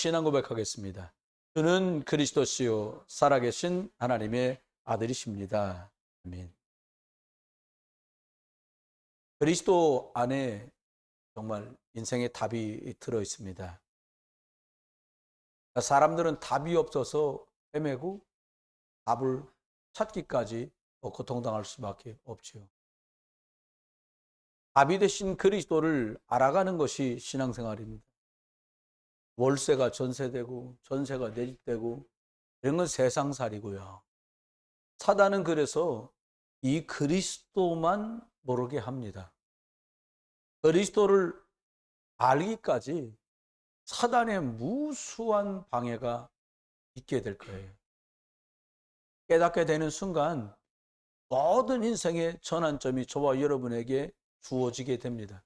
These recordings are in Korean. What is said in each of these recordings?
신앙 고백하겠습니다. 주는 그리스도시요 살아계신 하나님의 아들이십니다. 아멘. 그리스도 안에 정말 인생의 답이 들어 있습니다. 사람들은 답이 없어서 헤매고 답을 찾기까지 고통당할 수밖에 없지요. 답이 되신 그리스도를 알아가는 것이 신앙생활입니다. 월세가 전세되고 전세가 내집되고 이런 건 세상살이고요. 사단은 그래서 이 그리스도만 모르게 합니다. 그리스도를 알기까지 사단의 무수한 방해가 있게 될 거예요. 깨닫게 되는 순간 모든 인생의 전환점이 저와 여러분에게 주어지게 됩니다.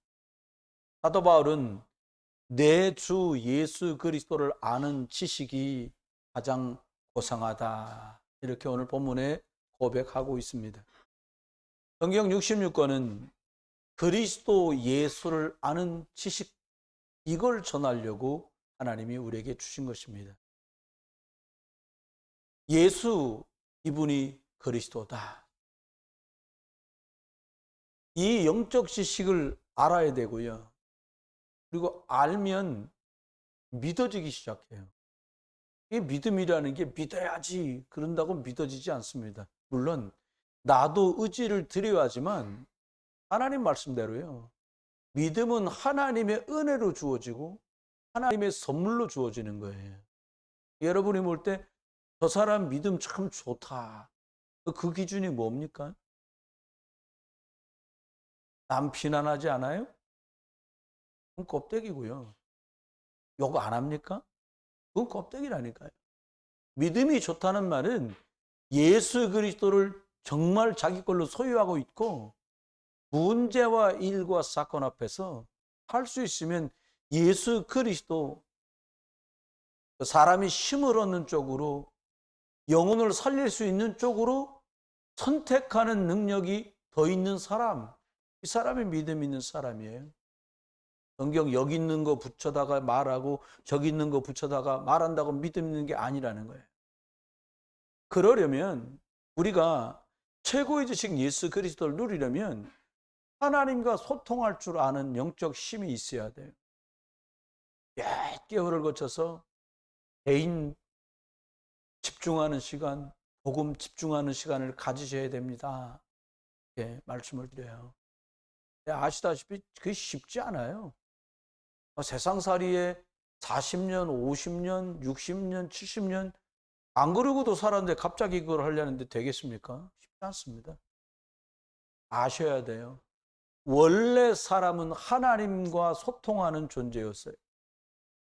사도 바울은 내 주 예수 그리스도를 아는 지식이 가장 고상하다, 이렇게 오늘 본문에 고백하고 있습니다. 성경 66권은 그리스도 예수를 아는 지식, 이걸 전하려고 하나님이 우리에게 주신 것입니다. 예수, 이분이 그리스도다. 이 영적 지식을 알아야 되고요. 그리고 알면 믿어지기 시작해요. 이 믿음이라는 게 믿어야지 그런다고 믿어지지 않습니다. 물론 나도 의지를 드려야지만 하나님 말씀대로요. 믿음은 하나님의 은혜로 주어지고 하나님의 선물로 주어지는 거예요. 여러분이 볼 때 저 사람 믿음 참 좋다, 그 기준이 뭡니까? 남 비난하지 않아요? 그건 껍데기고요. 욕 안 합니까? 그건 껍데기라니까요. 믿음이 좋다는 말은 예수 그리스도를 정말 자기 걸로 소유하고 있고 문제와 일과 사건 앞에서 할 수 있으면 예수 그리스도, 사람이 힘을 얻는 쪽으로, 영혼을 살릴 수 있는 쪽으로 선택하는 능력이 더 있는 사람, 이 사람이 믿음 있는 사람이에요. 성경 여기 있는 거 붙여다가 말하고 저기 있는 거 붙여다가 말한다고 믿음 있는 게 아니라는 거예요. 그러려면 우리가 최고의 지식 예수 그리스도를 누리려면 하나님과 소통할 줄 아는 영적 힘이 있어야 돼요. 몇 개월을 거쳐서 개인 집중하는 시간, 복음 집중하는 시간을 가지셔야 됩니다. 예, 말씀을 드려요. 아시다시피 그게 쉽지 않아요. 세상살이에 40년, 50년, 60년, 70년 안 그러고도 살았는데 갑자기 그걸 하려는데 되겠습니까? 쉽지 않습니다. 아셔야 돼요. 원래 사람은 하나님과 소통하는 존재였어요.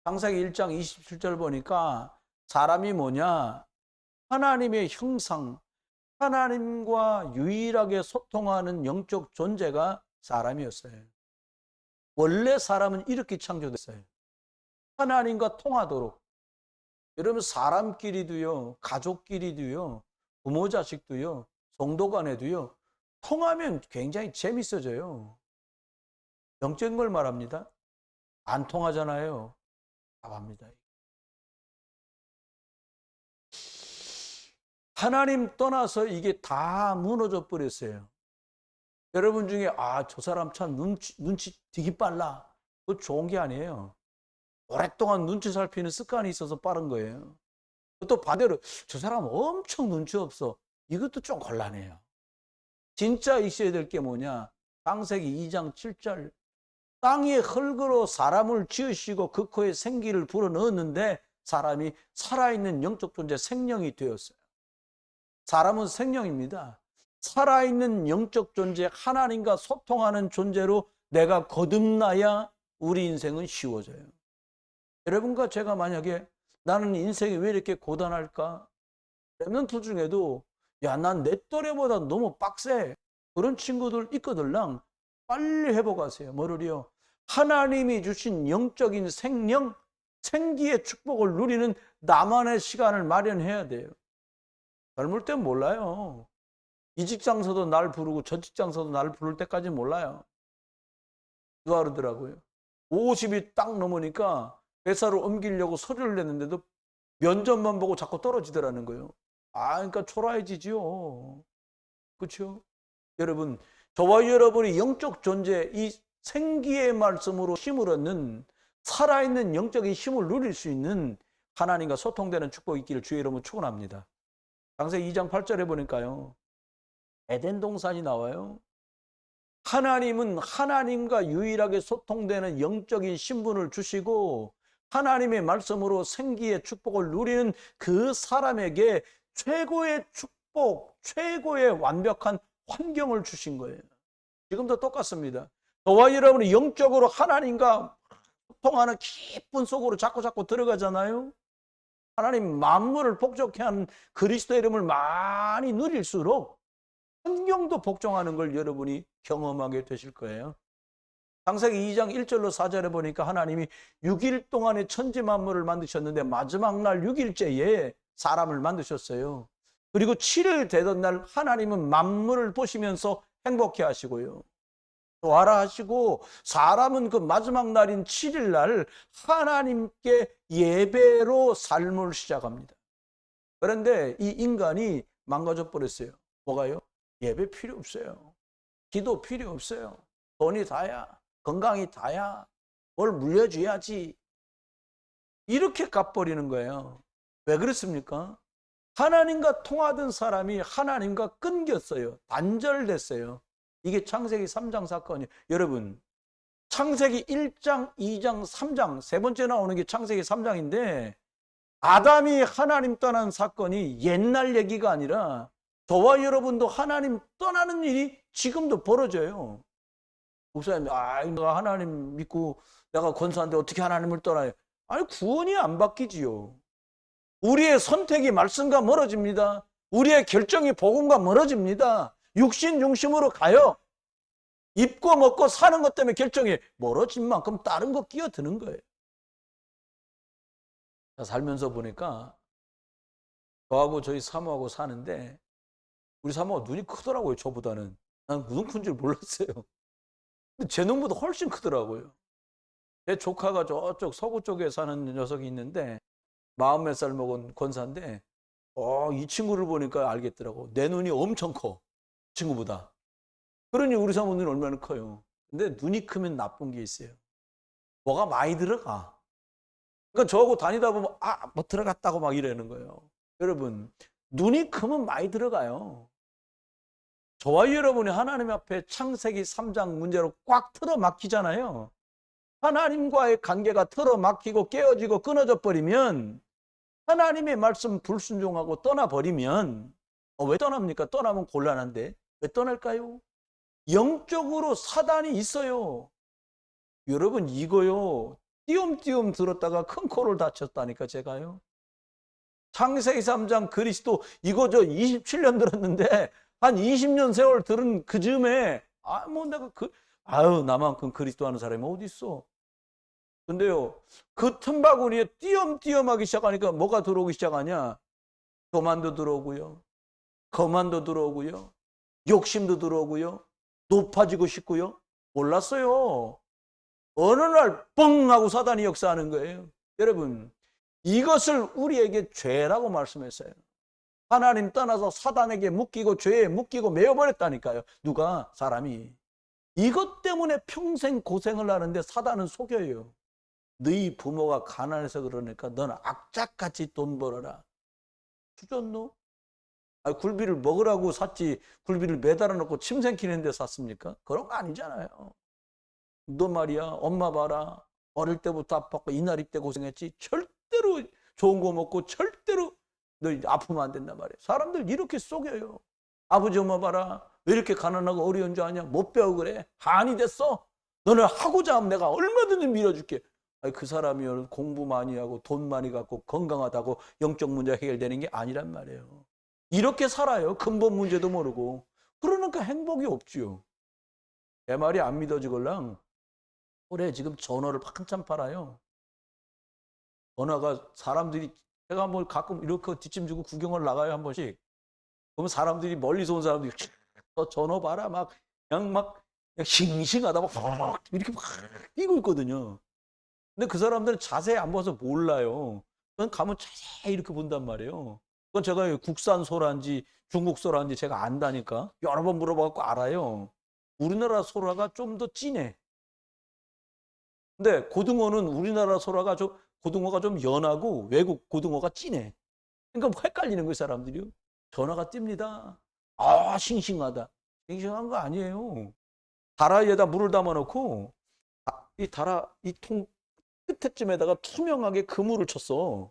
창세기 1장 27절 보니까 사람이 뭐냐? 하나님의 형상, 하나님과 유일하게 소통하는 영적 존재가 사람이었어요. 원래 사람은 이렇게 창조됐어요. 하나님과 통하도록. 여러분, 사람끼리도요, 가족끼리도요, 부모 자식도요, 성도 간에도요, 통하면 굉장히 재밌어져요. 영적인 걸 말합니다. 안 통하잖아요. 답합니다. 하나님 떠나서 이게 다 무너져 버렸어요. 여러분 중에 저 사람 참 눈치 되게 빨라, 그거 좋은 게 아니에요. 오랫동안 눈치 살피는 습관이 있어서 빠른 거예요. 또 반대로 저 사람 엄청 눈치 없어, 이것도 좀 곤란해요. 진짜 있어야 될 게 뭐냐? 창세기 2장 7절, 땅의 흙으로 사람을 지으시고 그 코에 생기를 불어넣었는데 사람이 살아있는 영적 존재, 생명이 되었어요. 사람은 생명입니다. 살아있는 영적 존재, 하나님과 소통하는 존재로 내가 거듭나야 우리 인생은 쉬워져요. 여러분과 제가 만약에 나는 인생이 왜 이렇게 고단할까? 랩런트 중에도 난 내 또래보다 너무 빡세, 그런 친구들 있거들랑 빨리 회복하세요. 뭐를요? 하나님이 주신 영적인 생명, 생기의 축복을 누리는 나만의 시간을 마련해야 돼요. 젊을 땐 몰라요. 이 직장서도 날 부르고 저 직장서도 날 부를 때까지 몰라요. 누가 그러더라고요. 50이 딱 넘으니까 회사를 옮기려고 서류를 냈는데도 면접만 보고 자꾸 떨어지더라는 거예요. 그러니까 초라해지지요. 그렇죠? 여러분, 저와 여러분이 영적 존재, 이 생기의 말씀으로 힘을 얻는, 살아있는 영적인 힘을 누릴 수 있는 하나님과 소통되는 축복이 있기를 주의 이름으로 축원합니다. 창세기 2장 8절에 보니까요, 에덴 동산이 나와요. 하나님은 하나님과 유일하게 소통되는 영적인 신분을 주시고 하나님의 말씀으로 생기의 축복을 누리는 그 사람에게 최고의 축복, 최고의 완벽한 환경을 주신 거예요. 지금도 똑같습니다. 저와 여러분이 영적으로 하나님과 소통하는 깊은 속으로 자꾸 들어가잖아요. 하나님 만물을 복종케 하는 그리스도의 이름을 많이 누릴수록 환경도 복종하는 걸 여러분이 경험하게 되실 거예요. 창세기 2장 1절로 4절에 보니까 하나님이 6일 동안에 천지 만물을 만드셨는데 마지막 날 6일째에 사람을 만드셨어요. 그리고 7일 되던 날 하나님은 만물을 보시면서 행복해 하시고요. 좋아라 하시고 사람은 그 마지막 날인 7일 날 하나님께 예배로 삶을 시작합니다. 그런데 이 인간이 망가져 버렸어요. 뭐가요? 예배 필요 없어요. 기도 필요 없어요. 돈이 다야. 건강이 다야. 뭘 물려줘야지. 이렇게 갚버리는 거예요. 왜 그렇습니까? 하나님과 통하던 사람이 하나님과 끊겼어요. 단절됐어요. 이게 창세기 3장 사건이에요. 여러분, 창세기 1장, 2장, 3장 세 번째 나오는 게 창세기 3장인데 아담이 하나님 떠난 사건이 옛날 얘기가 아니라 저와 여러분도 하나님 떠나는 일이 지금도 벌어져요. 목사님, 내가 하나님 믿고 내가 권사인데 어떻게 하나님을 떠나요? 아니, 구원이 안 바뀌지요. 우리의 선택이 말씀과 멀어집니다. 우리의 결정이 복음과 멀어집니다. 육신 중심으로 가요. 입고 먹고 사는 것 때문에 결정이 멀어진 만큼 다른 거 끼어드는 거예요. 살면서 보니까 저하고 저희 사모하고 사는데 우리 사모가 눈이 크더라고요. 저보다는. 난 눈 큰 줄 몰랐어요. 근데 제 눈보다 훨씬 크더라고요. 제 조카가 저쪽 서구 쪽에 사는 녀석이 있는데 40몇 살 먹은 권사인데 이 친구를 보니까 알겠더라고. 내 눈이 엄청 커. 친구보다. 그러니 우리 사모 눈이 얼마나 커요. 근데 눈이 크면 나쁜 게 있어요. 뭐가 많이 들어가. 그러니까 저하고 다니다 보면 뭐 들어갔다고 막 이러는 거예요. 여러분, 눈이 크면 많이 들어가요. 저와 여러분이 하나님 앞에 창세기 3장 문제로 꽉 틀어막히잖아요. 하나님과의 관계가 틀어막히고 깨어지고 끊어져 버리면 하나님의 말씀 불순종하고 떠나버리면 왜 떠납니까? 떠나면 곤란한데 왜 떠날까요? 영적으로 사단이 있어요. 여러분, 이거요 띄엄띄엄 들었다가 큰 코를 다쳤다니까. 제가요 창세기 3장 그리스도 이거 저 27년 들었는데 한 20년 세월 들은 그 즈음에 내가 나만큼 그리스도 하는 사람이 어디 있어. 근데요 그 틈바구니에 띄엄띄엄 하기 시작하니까 뭐가 들어오기 시작하냐? 교만도 들어오고요, 거만도 들어오고요, 욕심도 들어오고요, 높아지고 싶고요. 몰랐어요. 어느 날 뻥 하고 사단이 역사하는 거예요. 여러분, 이것을 우리에게 죄라고 말씀했어요. 하나님 떠나서 사단에게 묶이고 죄에 묶이고 매여버렸다니까요. 누가? 사람이. 이것 때문에 평생 고생을 하는데 사단은 속여요. 너희 부모가 가난해서 그러니까 너는 악착같이 돈 벌어라. 주졌노? 굴비를 먹으라고 샀지 굴비를 매달아 놓고 침 생기는 데 샀습니까? 그런 거 아니잖아요. 너 말이야 엄마 봐라. 어릴 때부터 아팠고 이날 입때 고생했지. 절대로 좋은 거 먹고 절대로 너 아프면 안 된단 말이에요. 사람들 이렇게 속여요. 아버지 엄마 봐라. 왜 이렇게 가난하고 어려운 줄 아냐? 못 배워 그래. 한이 됐어. 너는 하고자 하면 내가 얼마든지 밀어줄게. 그 사람이 공부 많이 하고 돈 많이 갖고 건강하다고 영적 문제 해결되는 게 아니란 말이에요. 이렇게 살아요. 근본 문제도 모르고. 그러니까 행복이 없지요. 내 말이 안 믿어지걸랑 올해 지금 전어를 한참 팔아요. 전어가 사람들이 제가 뭐 가끔 이렇게 뒷짐 주고 구경을 나가요 한 번씩. 그러면 사람들이 멀리서 온 사람들이 전어 봐라 그냥 싱싱하다 막 이렇게 막 뛰고 있거든요. 근데 그 사람들은 자세히 안 봐서 몰라요. 그건 가면 자세히 이렇게 본단 말이에요. 그건 제가 국산 소라인지 중국 소라인지 제가 안다니까. 여러 번 물어봐갖고 알아요. 우리나라 소라가 좀 더 진해. 근데 고등어는 우리나라 소라가 고등어가 좀 연하고 외국 고등어가 진해. 그러니까 뭐 헷갈리는 거예요, 사람들이요. 전화가 뜁니다. 아, 싱싱하다. 싱싱한 거 아니에요. 다라이에다 물을 담아놓고 이 다라 이 통 끝에쯤에다가 투명하게 그물을 쳤어.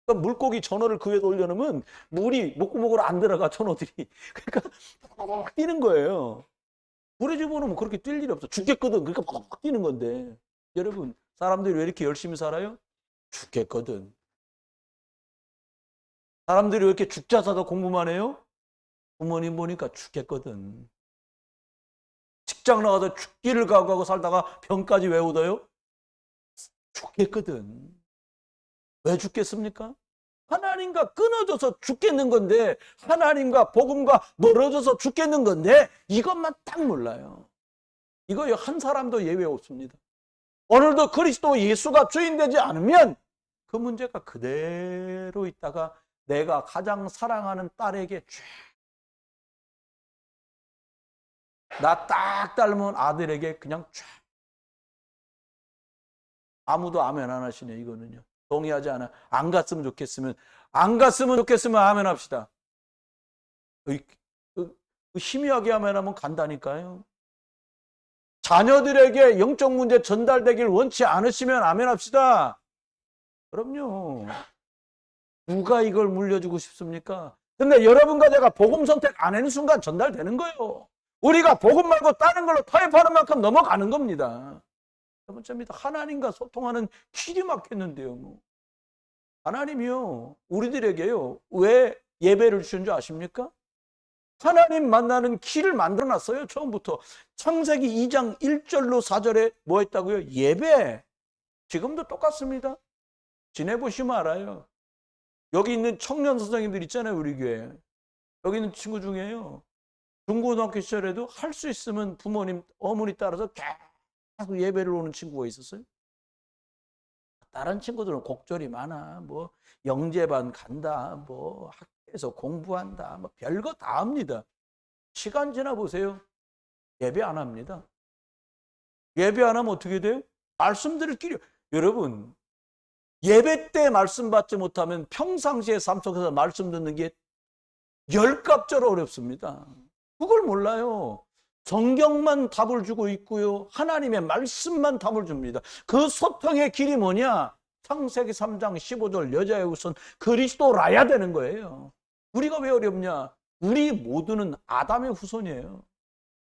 그러니까 물고기 전어를 그 위에 올려놓으면 물이 목구멍으로 안 들어가, 전어들이. 그러니까 막 뛰는 거예요. 물에 집어넣으면 그렇게 뛸 일이 없어. 죽겠거든. 그러니까 막 뛰는 건데. 여러분, 사람들이 왜 이렇게 열심히 살아요? 죽겠거든. 사람들이 왜 이렇게 죽자 사다 공부만 해요? 부모님 보니까 죽겠거든. 직장 나가서 죽기를 각오하고 살다가 병까지 왜 얻어요? 죽겠거든. 왜 죽겠습니까? 하나님과 끊어져서 죽겠는 건데, 하나님과 복음과 멀어져서 죽겠는 건데, 이것만 딱 몰라요. 이거 한 사람도 예외 없습니다. 오늘도 그리스도 예수가 주인 되지 않으면 그 문제가 그대로 있다가 내가 가장 사랑하는 딸에게 나 딱 닮은 아들에게 그냥 아무도 아멘 안 하시네. 이거는요. 동의하지 않아. 안 갔으면 좋겠으면 아멘 합시다. 희미하게 아멘하면 간다니까요. 자녀들에게 영적 문제 전달되길 원치 않으시면 아멘 합시다. 그럼요. 누가 이걸 물려주고 싶습니까? 근데 여러분과 제가 복음 선택 안 하는 순간 전달되는 거예요. 우리가 복음 말고 다른 걸로 타협하는 만큼 넘어가는 겁니다. 첫 번째입니다. 하나님과 소통하는 길이 막혔는데요. 뭐. 하나님이요, 우리들에게요, 왜 예배를 주신 줄 아십니까? 하나님 만나는 길을 만들어놨어요. 처음부터. 창세기 2장 1절로 4절에 뭐 했다고요? 예배. 지금도 똑같습니다. 지내보시면 알아요. 여기 있는 청년 선생님들 있잖아요, 우리 교회. 여기 있는 친구 중에요, 중고등학교 시절에도 할 수 있으면 부모님, 어머니 따라서 계속 예배를 오는 친구가 있었어요. 다른 친구들은 곡절이 많아. 뭐 영재반 간다. 뭐 학교에서 공부한다. 뭐 별거 다 합니다. 시간 지나 보세요. 예배 안 합니다. 예배 안 하면 어떻게 돼요? 말씀 들을 길이. 여러분, 예배 때 말씀 받지 못하면 평상시의 삶 속에서 말씀 듣는 게 10값절 어렵습니다. 그걸 몰라요. 성경만 답을 주고 있고요. 하나님의 말씀만 답을 줍니다. 그 소통의 길이 뭐냐? 창세기 3장 15절 여자의 우선 그리스도라야 되는 거예요. 우리가 왜 어렵냐? 우리 모두는 아담의 후손이에요.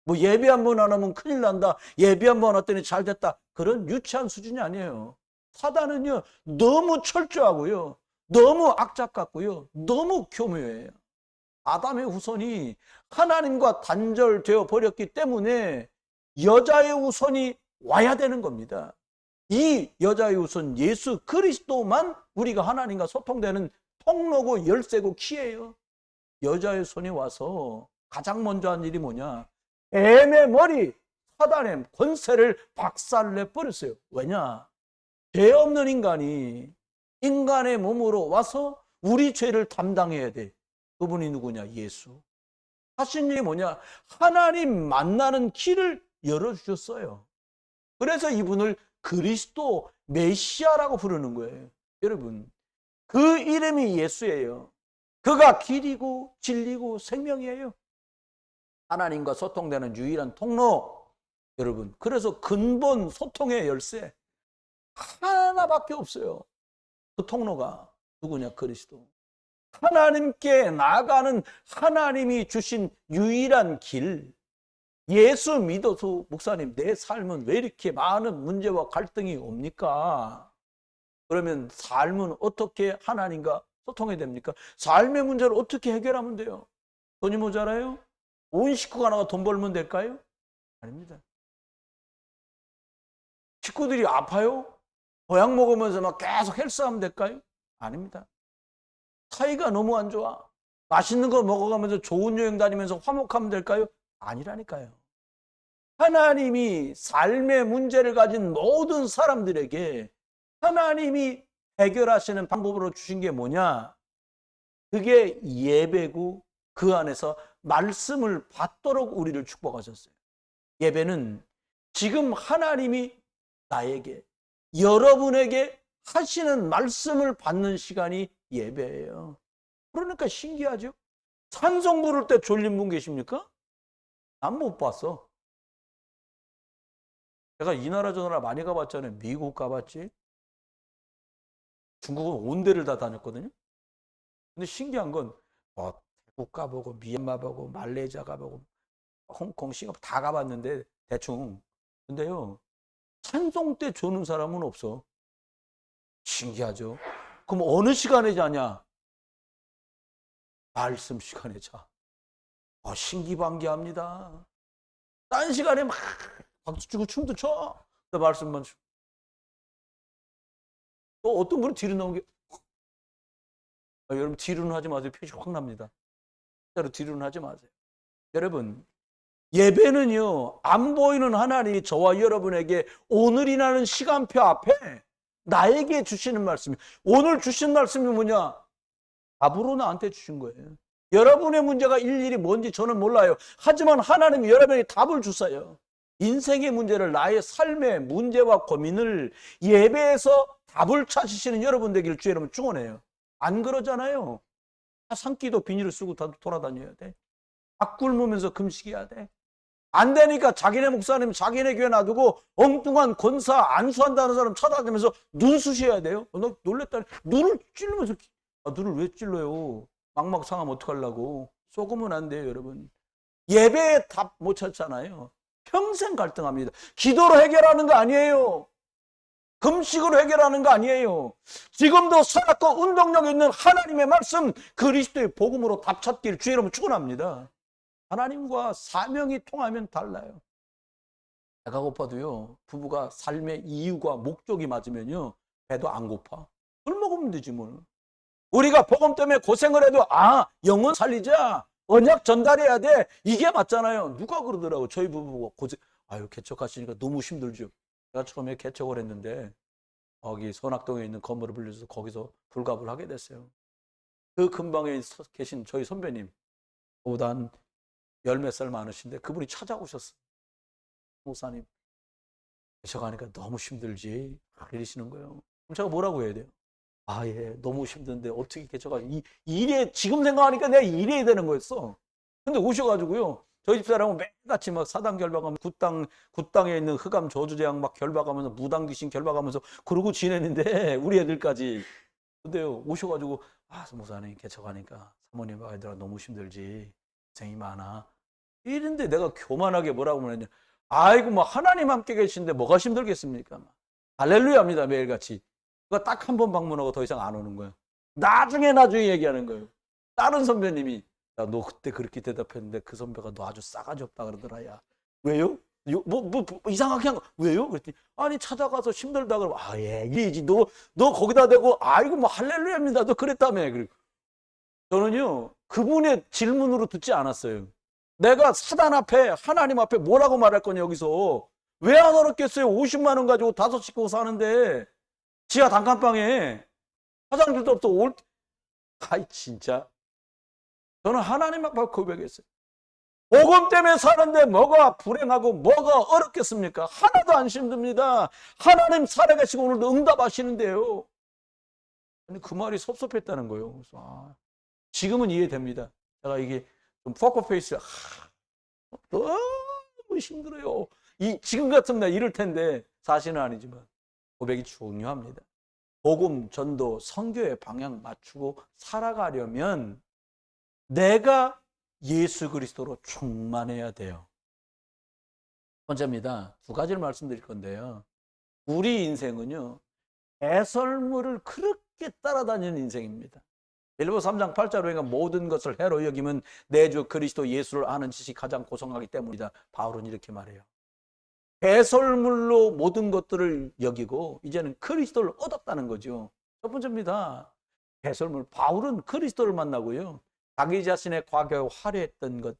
뭐 예배 한 번 안 하면 큰일 난다. 예배 한 번 왔더니 잘 됐다. 그런 유치한 수준이 아니에요. 사단은요, 너무 철저하고요, 너무 악착 같고요, 너무 교묘해요. 아담의 후손이 하나님과 단절되어 버렸기 때문에 여자의 후손이 와야 되는 겁니다. 이 여자의 후손 예수 그리스도만 우리가 하나님과 소통되는 통로고 열쇠고 키예요. 여자의 손이 와서 가장 먼저 한 일이 뭐냐? 뱀의 머리, 사단의 권세를 박살내 버렸어요. 왜냐? 죄 없는 인간이 인간의 몸으로 와서 우리 죄를 담당해야 돼. 그분이 누구냐? 예수. 하신 일이 뭐냐? 하나님 만나는 길을 열어주셨어요. 그래서 이분을 그리스도 메시아라고 부르는 거예요. 여러분, 그 이름이 예수예요. 그가 길이고 진리고 생명이에요. 하나님과 소통되는 유일한 통로. 여러분, 그래서 근본 소통의 열쇠 하나밖에 없어요. 그 통로가 누구냐? 그리스도. 하나님께 나아가는 하나님이 주신 유일한 길. 예수 믿어서 목사님, 내 삶은 왜 이렇게 많은 문제와 갈등이 옵니까? 그러면 삶은 어떻게 하나님과 소통해야 됩니까? 삶의 문제를 어떻게 해결하면 돼요? 돈이 모자라요? 온 식구가 나가 돈 벌면 될까요? 아닙니다. 식구들이 아파요? 보약 먹으면서 막 계속 헬스하면 될까요? 아닙니다. 사이가 너무 안 좋아. 맛있는 거 먹어가면서 좋은 여행 다니면서 화목하면 될까요? 아니라니까요. 하나님이 삶의 문제를 가진 모든 사람들에게 하나님이 해결하시는 방법으로 주신 게 뭐냐? 그게 예배고 그 안에서 말씀을 받도록 우리를 축복하셨어요. 예배는 지금 하나님이 나에게, 여러분에게 하시는 말씀을 받는 시간이 예배예요. 그러니까 신기하죠? 찬송 부를 때 졸린 분 계십니까? 난 못 봤어. 제가 이 나라 저 나라 많이 가봤잖아요. 미국 가봤지. 중국은 온 데를 다 다녔거든요. 근데 신기한 건 태국 가보고 미얀마 가보고 말레이시아 가보고 홍콩, 싱가포르 다 가봤는데 대충. 근데요, 찬송 때 조는 사람은 없어. 신기하죠? 그럼 어느 시간에 자냐? 말씀 시간에 자. 신기반기합니다. 딴 시간에 막 박수 치고 춤도 춰. 말씀만 쳐. 또 어떤 분은 뒤로 나온 게 여러분 뒤로는 하지 마세요. 표시 확 납니다. 뒤로는 하지 마세요. 여러분 예배는요, 안 보이는 하나님이 저와 여러분에게 오늘이라는 시간표 앞에 나에게 주시는 말씀이, 오늘 주신 말씀이 뭐냐? 답으로 나한테 주신 거예요. 여러분의 문제가 일일이 뭔지 저는 몰라요. 하지만 하나님이 여러분에게 답을 주세요. 인생의 문제를, 나의 삶의 문제와 고민을 예배에서 답을 찾으시는 여러분 되기를 주의 이름으로 축원해요. 안 그러잖아요. 산기도 비닐을 쓰고 돌아다녀야 돼. 밥 굶으면서 금식해야 돼. 안 되니까 자기네 목사님 자기네 교회 놔두고 엉뚱한 권사 안수한다는 사람 쳐다보면서 눈 쑤셔야 돼요. 너 놀랬다. 눈을 찔르면서 눈을 왜 찔러요? 막막 상하면 어떡하려고. 속으면 안 돼요, 여러분. 예배에 답 못 찾잖아요. 평생 갈등합니다. 기도로 해결하는 거 아니에요. 금식으로 해결하는 거 아니에요. 지금도 살았고 운동력 있는 하나님의 말씀, 그리스도의 복음으로 답 찾기를 주의 이름으로 축원합니다. 하나님과 사명이 통하면 달라요. 배가 고파도요, 부부가 삶의 이유가 목적이 맞으면요, 배도 안 고파. 술 먹으면 되지 뭐. 우리가 복음 때문에 고생을 해도 영혼 살리자, 언약 전달해야 돼, 이게 맞잖아요. 누가 그러더라고. 저희 부부가 고생, 개척하시니까 너무 힘들죠. 제가 처음에 개척을 했는데 거기 선악동에 있는 건물을 빌려줘서 거기서 불갑을 하게 됐어요. 그 근방에 계신 저희 선배님, 보다 한 열 몇 살 많으신데 그분이 찾아오셨어요. 목사님, 개척하니까 너무 힘들지 이러시는 거예요. 그럼 제가 뭐라고 해야 돼요? 너무 힘든데 어떻게 개척하, 일에, 지금 생각하니까 내가 일해야 되는 거였어. 근데 오셔가지고요, 저희 집사람은 매일같이 막 사당 결박하면서 굿당에 있는 흑암 저주재앙 막 결박하면서 무당 귀신 결박하면서 그러고 지내는데 우리 애들까지. 근데요, 오셔가지고 목사님 개척하니까 사모님 아이들아 너무 힘들지, 고생이 많아 이런데 내가 교만하게 뭐라고 말했냐? 뭐 하나님 함께 계신데 뭐가 힘들겠습니까? 할렐루야입니다. 매일같이. 그거 딱 한 번 방문하고 더 이상 안 오는 거예요. 나중에 얘기하는 거예요. 다른 선배님이, 너 그때 그렇게 대답했는데 그 선배가 너 아주 싸가지 없다 그러더라. 야, 왜요? 뭐 이상하게 한 거 왜요? 그랬더니 찾아가서 힘들다 그러면 이래야지. 너 거기다 대고 뭐 할렐루야입니다. 너 그랬다며. 그리고 저는요, 그분의 질문으로 듣지 않았어요. 내가 사단 앞에, 하나님 앞에 뭐라고 말할 거냐, 여기서. 왜 안 어렵겠어요? 50만 원 가지고 5 식구 사는데 지하 단칸방에 화장실도 없어. 진짜. 저는 하나님 앞에 고백했어요. 복음 때문에 사는데 뭐가 불행하고 뭐가 어렵겠습니까? 하나도 안 힘듭니다. 하나님 살아계시고 오늘도 응답하시는데요. 그 말이 섭섭했다는 거예요. 그래서 지금은 이해됩니다. 제가 이게 좀 포커페이스, 너무 힘들어요. 지금 같은 날 이럴 텐데, 사실은 아니지만 고백이 중요합니다. 복음, 전도, 선교의 방향 맞추고 살아가려면 내가 예수 그리스도로 충만해야 돼요. 번째입니다. 2가지를 말씀드릴 건데요. 우리 인생은요, 배설물을 그렇게 따라다니는 인생입니다. 빌립보서 3장 8절에 모든 것을 해로 여기면 내 주 그리스도 예수를 아는 지식이 가장 고상하기 때문이다. 바울은 이렇게 말해요. 배설물로 모든 것들을 여기고 이제는 그리스도를 얻었다는 거죠. 첫 번째입니다. 배설물. 바울은 그리스도를 만나고요, 자기 자신의 과거에 화려했던 것,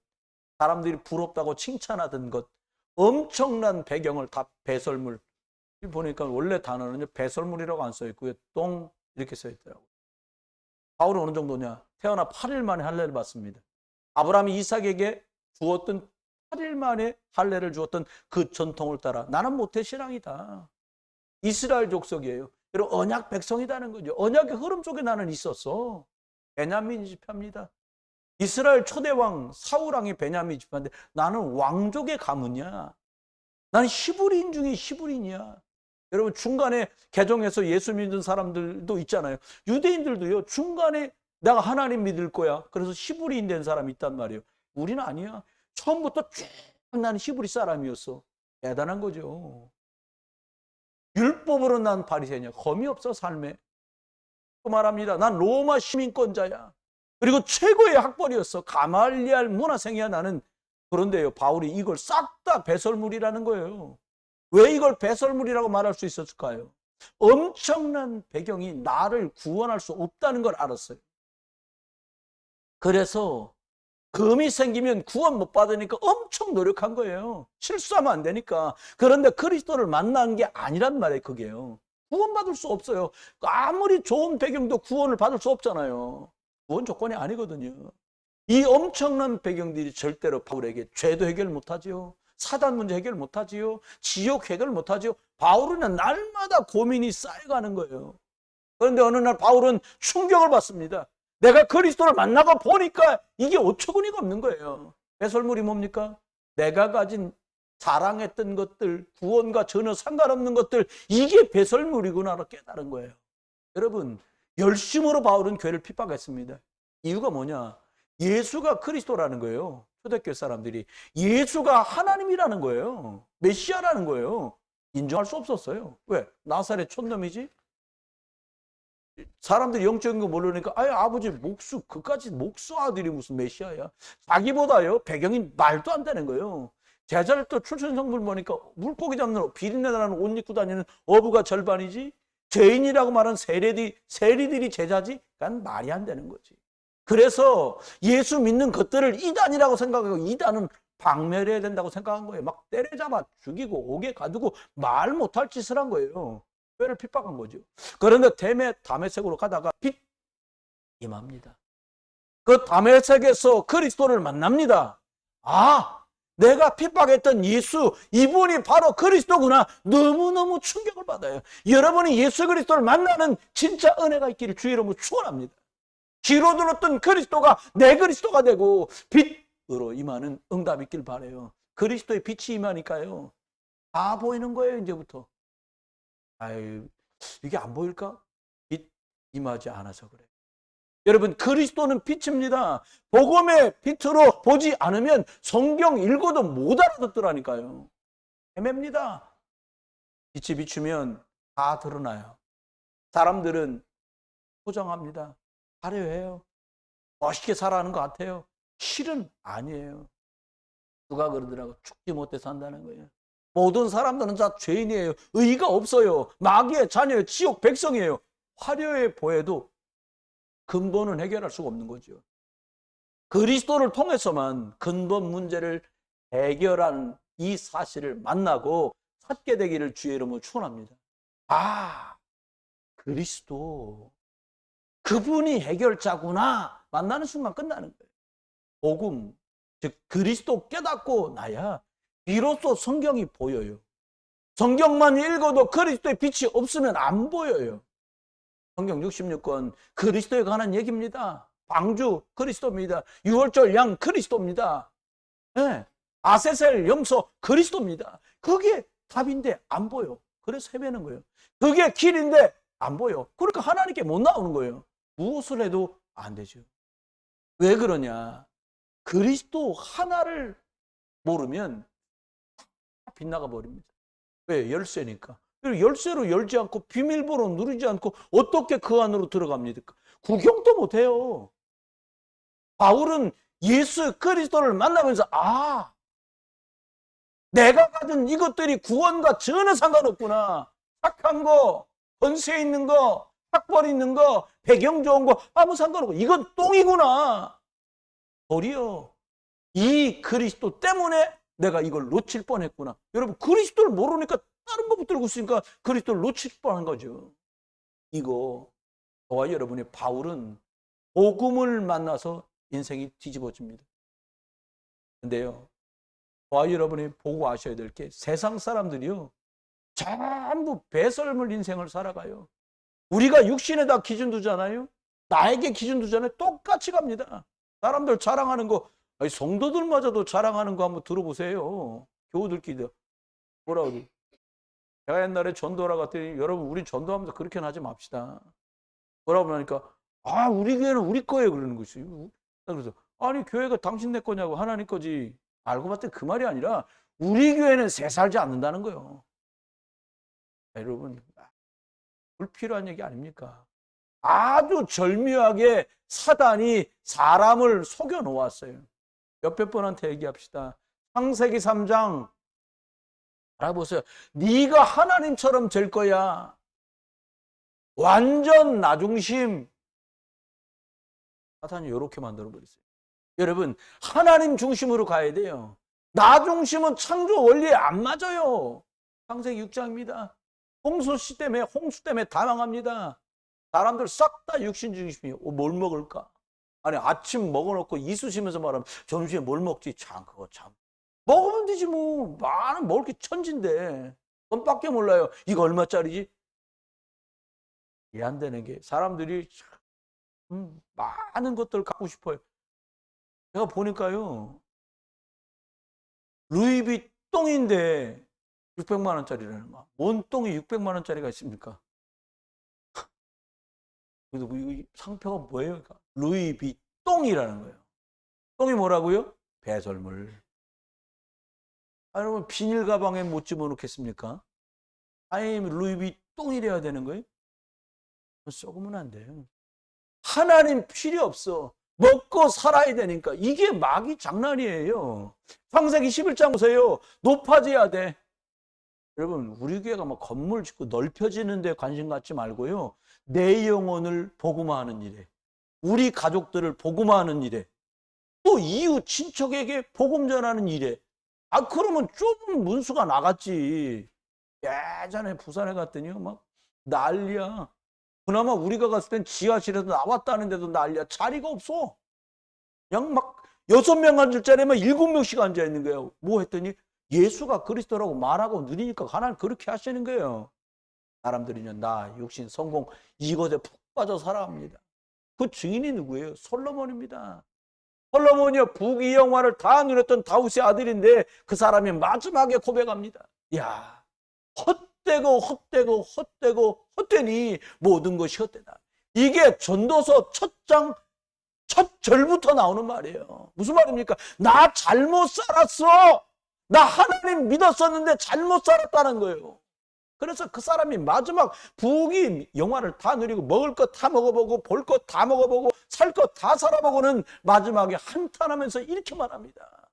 사람들이 부럽다고 칭찬하던 것, 엄청난 배경을 다 배설물. 보니까 원래 단어는 배설물이라고 안 써 있고요. 똥 이렇게 써 있더라고요. 바울은 어느 정도냐? 태어나 8일 만에 할례를 받습니다. 아브라함이 이삭에게 주었던 8일 만에 할례를 주었던 그 전통을 따라 나는 모태 신앙이다. 이스라엘 족속이에요. 여러분 언약 백성이라는 거죠. 언약의 흐름 속에 나는 있었어. 베냐민 지파입니다. 이스라엘 초대왕 사울왕이 베냐민 지파인데 나는 왕족의 가문이야. 나는 히브리인 중에 히브리인이야. 여러분 중간에 개종해서 예수 믿는 사람들도 있잖아요. 유대인들도요. 중간에 내가 하나님 믿을 거야. 그래서 히브리인 된 사람이 있단 말이에요. 우리는 아니야. 처음부터 쭉 나는 히브리 사람이었어. 대단한 거죠. 율법으로 난 바리새인이야. 험이 없어 삶에. 또 말합니다. 난 로마 시민권자야. 그리고 최고의 학벌이었어. 가말리알 문화생이야 나는. 그런데요. 바울이 이걸 싹 다 배설물이라는 거예요. 왜 이걸 배설물이라고 말할 수 있었을까요? 엄청난 배경이 나를 구원할 수 없다는 걸 알았어요. 그래서 금이 생기면 구원 못 받으니까 엄청 노력한 거예요. 실수하면 안 되니까. 그런데 그리스도를 만난 게 아니란 말이에요. 그게요. 구원받을 수 없어요. 아무리 좋은 배경도 구원을 받을 수 없잖아요. 구원 조건이 아니거든요. 이 엄청난 배경들이 절대로 바울에게 죄도 해결 못하지요. 사단 문제 해결 못하지요. 지옥 해결 못하지요. 바울은 날마다 고민이 쌓여가는 거예요. 그런데 어느 날 바울은 충격을 받습니다. 내가 그리스도를 만나고 보니까 이게 어처구니가 없는 거예요. 배설물이 뭡니까? 내가 가진 자랑했던 것들, 구원과 전혀 상관없는 것들, 이게 배설물이구나를 깨달은 거예요. 여러분, 열심으로 바울은 교회를 핍박했습니다. 이유가 뭐냐? 예수가 그리스도라는 거예요. 초대교회 사람들이 예수가 하나님이라는 거예요. 메시아라는 거예요. 인정할 수 없었어요. 왜? 나사렛 촌놈이지? 사람들이 영적인 거 모르니까 아버지 목수 그까지 목수 아들이 무슨 메시아야. 자기보다요 배경이 말도 안 되는 거예요. 제자를 또 출천성분 보니까 물고기 잡는 비린내 나는 옷 입고 다니는 어부가 절반이지, 죄인이라고 말하는 세리들이 제자지. 그건 말이 안 되는 거지. 그래서 예수 믿는 것들을 이단이라고 생각하고 이단은 박멸해야 된다고 생각한 거예요. 막 때려잡아 죽이고 옥에 가두고 말 못할 짓을 한 거예요. 교회를 핍박한 거죠. 그런데 다메섹으로 가다가 빛 임합니다. 그 다메섹에서 그리스도를 만납니다. 아, 내가 핍박했던 예수, 이분이 바로 그리스도구나. 너무너무 충격을 받아요. 여러분이 예수 그리스도를 만나는 진짜 은혜가 있기를 주의 이름으로 축원합니다. 귀로 들었던 그리스도가 내 그리스도가 되고 빛으로 임하는 응답이 있길 바라요. 그리스도의 빛이 임하니까요. 다 보이는 거예요, 이제부터. 아유, 이게 안 보일까? 빛 임하지 않아서 그래. 여러분, 그리스도는 빛입니다. 복음의 빛으로 보지 않으면 성경 읽어도 못 알아듣더라니까요. 헤맵니다. 빛이 비추면 다 드러나요. 사람들은 포장합니다. 화려해요. 멋있게 살아가는 것 같아요. 실은 아니에요. 누가 그러더라고. 죽지 못해 산다는 거예요. 모든 사람들은 다 죄인이에요. 의의가 없어요. 마귀의 자녀예요. 지옥 백성이에요. 화려해 보여도 근본은 해결할 수가 없는 거죠. 그리스도를 통해서만 근본 문제를 해결하는 이 사실을 만나고 찾게 되기를 주의 이름으로 축원합니다. 아, 그리스도 그분이 해결자구나 만나는 순간 끝나는 거예요. 복음, 즉 그리스도 깨닫고 나야 비로소 성경이 보여요. 성경만 읽어도 그리스도의 빛이 없으면 안 보여요. 성경 66권 그리스도에 관한 얘기입니다. 방주 그리스도입니다. 유월절 양 그리스도입니다. 네. 아세셀 염소 그리스도입니다. 그게 답인데 안 보여. 그래서 헤매는 거예요. 그게 길인데 안 보여. 그러니까 하나님께 못 나오는 거예요. 무엇을 해도 안 되죠. 왜 그러냐? 그리스도 하나를 모르면 빗나가 버립니다. 왜? 열쇠니까. 열쇠로 열지 않고 비밀번호 누르지 않고 어떻게 그 안으로 들어갑니까? 구경도 못해요. 바울은 예수 그리스도를 만나면서 내가 가진 이것들이 구원과 전혀 상관없구나. 착한 거, 권세 있는 거, 학벌 있는 거, 배경 좋은 거 아무 상관없고 이건 똥이구나. 도리어 이 그리스도 때문에 내가 이걸 놓칠 뻔했구나. 여러분 그리스도를 모르니까 다른 거 붙들고 있으니까 그리스도를 놓칠 뻔한 거죠. 이거 저와 여러분의 바울은 복음을 만나서 인생이 뒤집어집니다. 근데요, 저와 여러분이 보고 아셔야 될 게 세상 사람들이요, 전부 배설물 인생을 살아가요. 우리가 육신에다 기준 두잖아요. 나에게 기준 두잖아요. 똑같이 갑니다. 사람들 자랑하는 거, 아니, 성도들마저도 자랑하는 거 한번 들어보세요. 교우들끼리 뭐라고 그래. 제가 옛날에 전도하러 갔더니 여러분 우리 전도하면서 그렇게는 하지 맙시다. 뭐라고 하니까 아 우리 교회는 우리 거예요 그러는 것이요. 그래서 아니 교회가 당신네 거냐고 하나님 거지. 알고 봤더니 그 말이 아니라 우리 교회는 새 살지 않는다는 거예요. 여러분 불필요한 얘기 아닙니까? 아주 절묘하게 사단이 사람을 속여 놓았어요. 옆에 분한테 얘기합시다. 창세기 3장 알아보세요. 네가 하나님처럼 될 거야. 완전 나 중심. 사탄이 이렇게 만들어버렸어요. 여러분 하나님 중심으로 가야 돼요. 나 중심은 창조 원리에 안 맞아요. 창세기 6장입니다. 홍수 때문에 다 망합니다. 사람들 싹 다 육신 중심이에요. 뭘 먹을까? 아니 아침 먹어놓고 이쑤시면서 말하면 점심에 뭘 먹지? 참 그거 참 먹으면 되지 뭐. 많은 먹을 게 천진데 돈밖에 몰라요. 이거 얼마짜리지? 이해 안 되는 게 사람들이 많은 것들을 갖고 싶어요. 제가 보니까요 루이비통인데 600만 원짜리라는 거. 뭔 똥이 600만 원짜리가 있습니까? 그래서 이 상표가 뭐예요? 루이비통이라는 거예요. 똥이 뭐라고요? 배설물. 아, 여러분 비닐 가방에 못 집어넣겠습니까? 아니 루이비통이래야 되는 거예요? 썩으면 안 돼요. 하나님 필요 없어. 먹고 살아야 되니까. 이게 막이 장난이에요. 창세기 11장 보세요. 높아져야 돼. 여러분 우리 교회가 막 건물 짓고 넓혀지는 데 관심 갖지 말고요. 내 영혼을 복음화하는 일에, 우리 가족들을 복음화하는 일에, 또 이웃 친척에게 복음 전하는 일에. 아 그러면 좀 문수가 나갔지. 예전에 부산에 갔더니요 막 난리야. 그나마 우리가 갔을 땐 지하실에서 나왔다는데도 난리야. 자리가 없어. 그냥 막 6명 앉을 자리에만 7명씩 앉아 있는 거예요. 뭐 했더니 예수가 그리스도라고 말하고 누리니까 하나님 그렇게 하시는 거예요. 사람들이요 나 육신 성공 이것에 푹 빠져 살아갑니다. 그 증인이 누구예요? 솔로몬입니다. 솔로몬이요 부귀영화를 다 누렸던 다윗의 아들인데 그 사람이 마지막에 고백합니다. 야 헛되니 모든 것이 헛되다. 이게 전도서 첫 장 첫 절부터 나오는 말이에요. 무슨 말입니까? 나 잘못 살았어. 나 하나님 믿었었는데 잘못 살았다는 거예요. 그래서 그 사람이 마지막 부귀 영화를 다 누리고 먹을 것 다 먹어보고 볼 것 다 먹어보고 살 것 다 살아보고는 마지막에 한탄하면서 이렇게 말합니다.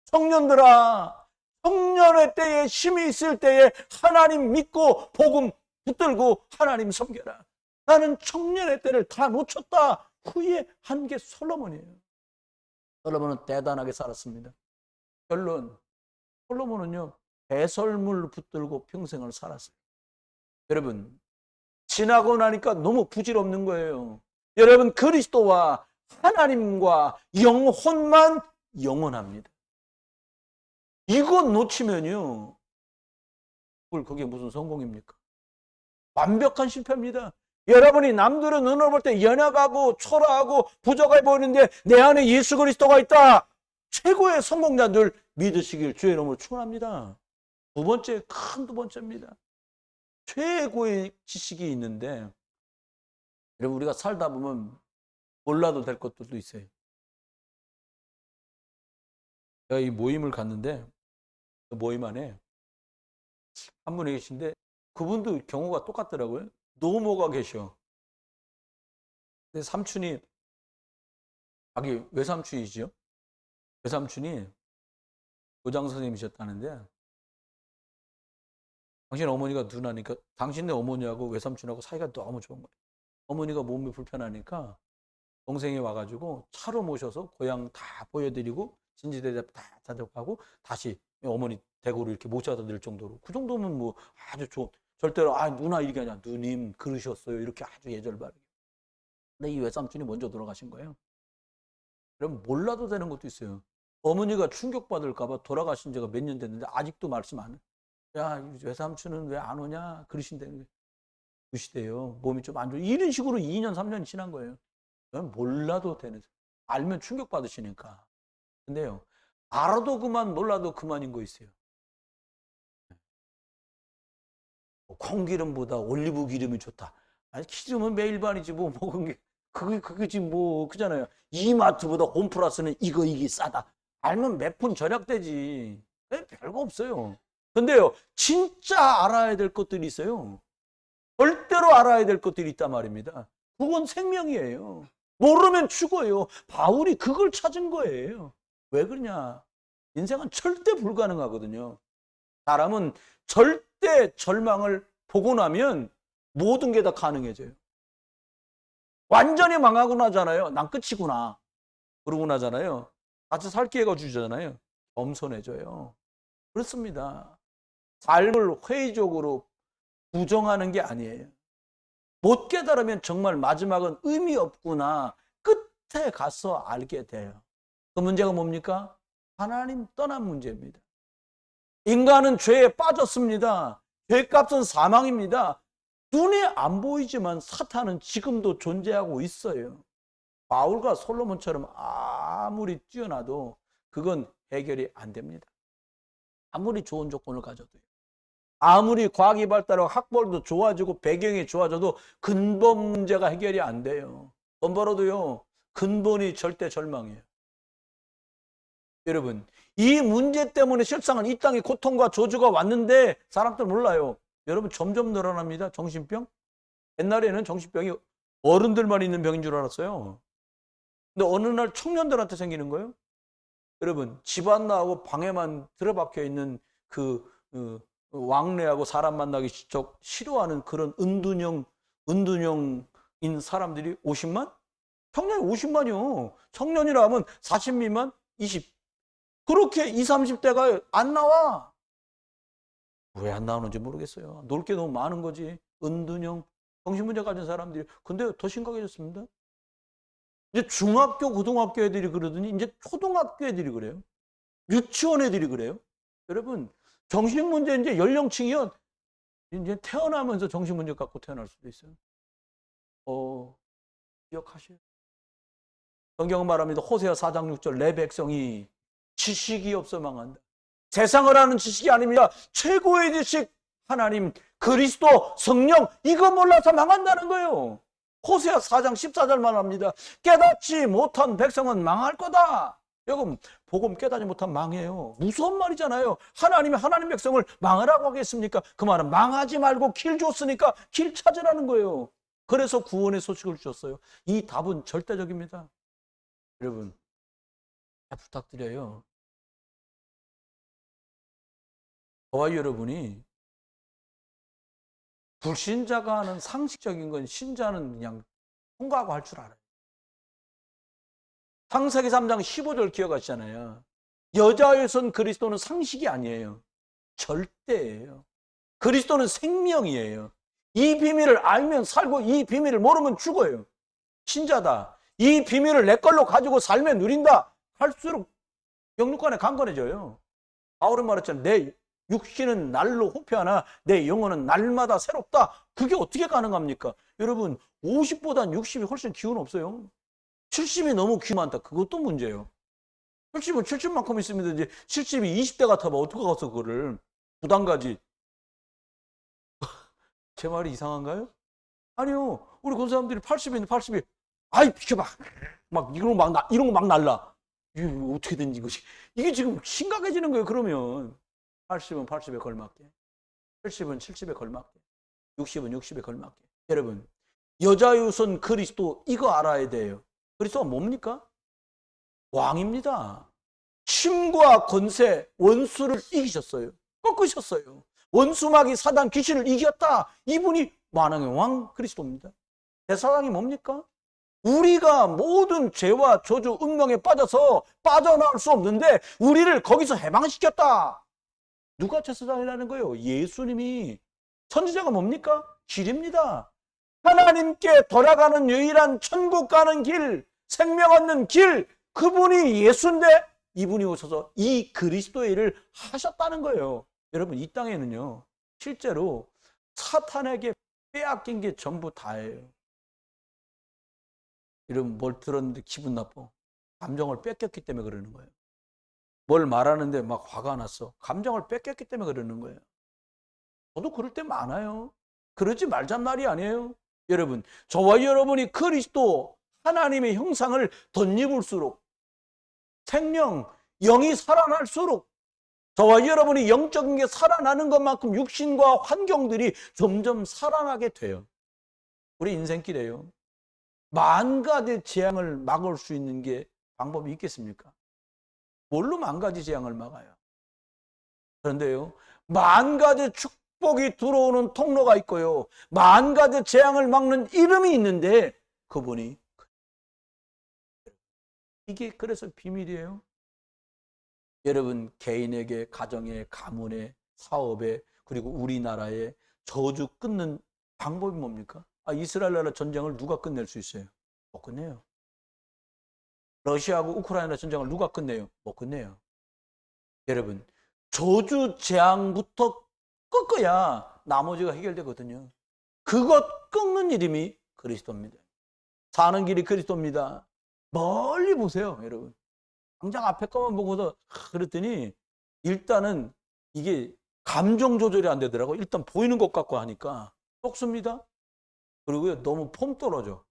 청년들아, 청년의 때에 힘이 있을 때에 하나님 믿고 복음 붙들고 하나님 섬겨라. 나는 청년의 때를 다 놓쳤다. 후회한 게 솔로몬이에요. 솔로몬은 대단하게 살았습니다. 결론, 솔로몬은요 배설물 붙들고 평생을 살았어요. 여러분 지나고 나니까 너무 부질없는 거예요. 여러분 그리스도와 하나님과 영혼만 영원합니다. 이거 놓치면요 그게 무슨 성공입니까? 완벽한 실패입니다. 여러분이 남들은 눈으로 볼 때 연약하고 초라하고 부족해 보이는데 내 안에 예수 그리스도가 있다. 최고의 성공자들 믿으시길 주의 이름으로 축원합니다. 두 번째, 큰 두 번째입니다. 최고의 지식이 있는데 여러분 우리가 살다 보면 몰라도 될 것들도 있어요. 제가 이 모임을 갔는데 그 모임 안에 한 분이 계신데 그분도 경우가 똑같더라고요. 노모가 계셔. 근데 삼촌이 자기 외삼촌이죠. 외삼촌이 교장 선생님이셨다는데 당신 어머니가 누나니까 당신네 어머니하고 외삼촌하고 사이가 너무 좋은 거예요. 어머니가 몸이 불편하니까 동생이 와가지고 차로 모셔서 고향 다 보여드리고 진지대접 다 대접하고 다시 어머니 대고로 이렇게 모셔다 낼 정도로. 그 정도면 뭐 아주 좋은, 절대로 누나 이렇게 아니라 누님 그러셨어요. 이렇게 아주 예절 바르게. 근데 이 외삼촌이 먼저 돌아가신 거예요. 그럼 몰라도 되는 것도 있어요. 어머니가 충격받을까봐 돌아가신 지가 몇 년 됐는데 아직도 말씀 안 해. 야, 외삼촌은 왜 안 오냐? 그러신다는 그시대요. 몸이 좀 안 좋아. 이런 식으로 2년, 3년이 지난 거예요. 몰라도 되는. 알면 충격받으시니까. 근데요, 알아도 그만, 몰라도 그만인 거 있어요. 콩기름보다 올리브 기름이 좋다. 아니, 기름은 매일반이지, 뭐, 먹은 게. 그게 지금 뭐, 그잖아요. 이마트보다 홈플러스는 이게 싸다. 알면 몇 푼 절약되지. 별거 없어요. 근데요, 진짜 알아야 될 것들이 있어요. 절대로 알아야 될 것들이 있단 말입니다. 그건 생명이에요. 모르면 죽어요. 바울이 그걸 찾은 거예요. 왜 그러냐? 인생은 절대 불가능하거든요. 사람은 절대 절망을 보고 나면 모든 게 다 가능해져요. 완전히 망하고 나잖아요. 난 끝이구나. 그러고 나잖아요. 같이 살 기회가 주잖아요. 겸손해져요. 그렇습니다. 삶을 회의적으로 부정하는 게 아니에요. 못 깨달으면 정말 마지막은 의미 없구나. 끝에 가서 알게 돼요. 그 문제가 뭡니까? 하나님 떠난 문제입니다. 인간은 죄에 빠졌습니다. 죄값은 사망입니다. 눈에 안 보이지만 사탄은 지금도 존재하고 있어요. 바울과 솔로몬처럼 아무리 뛰어나도 그건 해결이 안 됩니다. 아무리 좋은 조건을 가져도요. 아무리 과학이 발달하고 학벌도 좋아지고 배경이 좋아져도 근본 문제가 해결이 안 돼요. 돈 벌어도요, 근본이 절대 절망이에요. 여러분, 이 문제 때문에 실상은 이 땅에 고통과 저주가 왔는데 사람들 몰라요. 여러분, 점점 늘어납니다. 정신병. 옛날에는 정신병이 어른들만 있는 병인 줄 알았어요. 근데 어느 날 청년들한테 생기는 거예요. 여러분, 집 안 나오고 방에만 들어박혀 있는 왕래하고 사람 만나기 싫어하는 그런 은둔형인 사람들이 50만? 청년이 50만이요. 청년이라 하면 40 미만, 20. 그렇게 20, 30대가 안 나와. 왜 안 나오는지 모르겠어요. 놀 게 너무 많은 거지. 은둔형, 정신문제 가진 사람들이. 근데 더 심각해졌습니다. 이제 중학교, 고등학교 애들이 그러더니 이제 초등학교 애들이 그래요. 유치원 애들이 그래요. 여러분, 정신문제 이제 연령층이요. 이제 태어나면서 정신문제 갖고 태어날 수도 있어요. 기억하셔요. 성경은 말합니다. 호세아 4장 6절 내 백성이 지식이 없어 망한다. 세상을 아는 지식이 아닙니다. 최고의 지식 하나님, 그리스도, 성령 이거 몰라서 망한다는 거예요. 호세아 4장 14절 말합니다. 깨닫지 못한 백성은 망할 거다. 여러분, 복음 깨닫지 못하면 망해요. 무서운 말이잖아요. 하나님이 하나님 백성을 망하라고 하겠습니까? 그 말은 망하지 말고 길 줬으니까 길 찾으라는 거예요. 그래서 구원의 소식을 주셨어요. 이 답은 절대적입니다. 여러분, 부탁드려요. 저와 여러분이 불신자가 하는 상식적인 건 신자는 그냥 통과하고 할 줄 알아요. 창세기 3장 15절 기억하시잖아요. 여자의 손 그리스도는 상식이 아니에요. 절대예요. 그리스도는 생명이에요. 이 비밀을 알면 살고 이 비밀을 모르면 죽어요. 신자다. 이 비밀을 내 걸로 가지고 살면 누린다. 할수록 영육간에 강건해져요. 바울은 말했잖아요. 내 육신은 날로 후패하나 내 영혼은 날마다 새롭다. 그게 어떻게 가능합니까? 여러분, 50보단 60이 훨씬 기운 없어요. 70이 너무 기 많다. 그것도 문제예요. 70은 70만큼 있으면 이제 70이 20대 같아봐. 어떻게 가서 그거를 부담 가지. 제 말이 이상한가요? 아니요. 우리 그 사람들이 80인데 80이 아이 비켜봐. 막 이런 거 막 날라. 이게 어떻게 된지 이것이. 이게 지금 심각해지는 거예요. 그러면 80은 80에 걸맞게, 70은 70에 걸맞게, 60은 60에 걸맞게. 여러분, 여자의 손 그리스도 이거 알아야 돼요. 그리스도가 뭡니까? 왕입니다. 힘과 권세, 원수를 이기셨어요. 꺾으셨어요. 원수마귀 사단 귀신을 이겼다. 이분이 만왕의 왕 그리스도입니다. 대사랑이 뭡니까? 우리가 모든 죄와 저주, 운명에 빠져서 빠져나올 수 없는데 우리를 거기서 해방시켰다. 누가 제사장이라는 거예요? 예수님이. 선지자가 뭡니까? 길입니다. 하나님께 돌아가는 유일한 천국 가는 길, 생명 얻는 길, 그분이 예수인데 이분이 오셔서 이 그리스도의 일을 하셨다는 거예요. 여러분, 이 땅에는요, 실제로 사탄에게 빼앗긴 게 전부 다예요. 여러분, 뭘 들었는데 기분 나빠. 감정을 뺏겼기 때문에 그러는 거예요. 뭘 말하는데 막 화가 났어. 감정을 뺏겼기 때문에 그러는 거예요. 저도 그럴 때 많아요. 그러지 말잔 말이 아니에요. 여러분, 저와 여러분이 그리스도 하나님의 형상을 덧입을수록 생명, 영이 살아날수록 저와 여러분이 영적인 게 살아나는 것만큼 육신과 환경들이 점점 살아나게 돼요. 우리 인생길에요. 만 가지 재앙을 막을 수 있는 게 방법이 있겠습니까? 뭘로 만 가지 재앙을 막아요? 그런데요, 만 가지 축복이 들어오는 통로가 있고요, 만 가지 재앙을 막는 이름이 있는데 그분이, 이게 그래서 비밀이에요. 여러분, 개인에게, 가정에, 가문에, 사업에, 그리고 우리나라에 저주 끊는 방법이 뭡니까? 이스라엘 나라 전쟁을 누가 끝낼 수 있어요? 못 끝내요. 러시아하고 우크라이나 전쟁을 누가 끝내요? 못 끝내요. 여러분, 저주 재앙부터 꺾어야 나머지가 해결되거든요. 그것 꺾는 이름이 그리스도입니다. 사는 길이 그리스도입니다. 멀리 보세요, 여러분. 당장 앞에 것만 보고서 그랬더니 일단은 이게 감정 조절이 안 되더라고. 일단 보이는 것 같고 하니까 속습니다. 그리고요, 너무 폼 떨어져.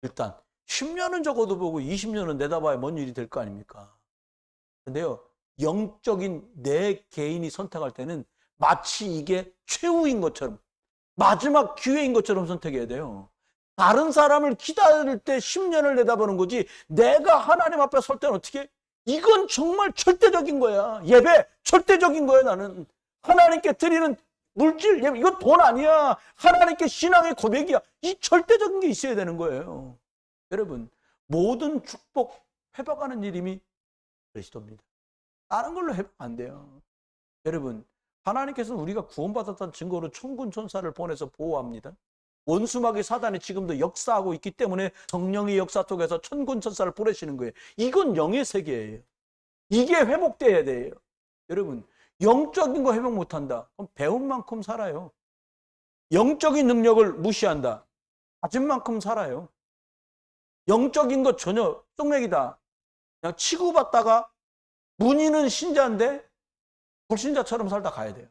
일단 10년은 적어도 보고 20년은 내다봐야 뭔 일이 될 거 아닙니까? 근데요, 영적인 내 개인이 선택할 때는 마치 이게 최후인 것처럼, 마지막 기회인 것처럼 선택해야 돼요. 다른 사람을 기다릴 때 10년을 내다보는 거지, 내가 하나님 앞에 설 때는 어떻게? 이건 정말 절대적인 거야. 예배 절대적인 거야. 나는 하나님께 드리는 물질 예배, 이거 돈 아니야. 하나님께 신앙의 고백이야. 이 절대적인 게 있어야 되는 거예요. 여러분, 모든 축복 회복하는 이름이 그리스도입니다. 다른 걸로 회복 안 돼요. 여러분, 하나님께서는 우리가 구원받았다는 증거로 천군 천사를 보내서 보호합니다. 원수마귀 사단이 지금도 역사하고 있기 때문에 성령의 역사 속에서 천군 천사를 보내시는 거예요. 이건 영의 세계예요. 이게 회복돼야 돼요. 여러분, 영적인 거 회복 못한다. 그럼 배운 만큼 살아요. 영적인 능력을 무시한다. 가진 만큼 살아요. 영적인 거 전혀 똥맥이다. 그냥 치고받다가 문의는 신자인데 불신자처럼 살다 가야 돼요.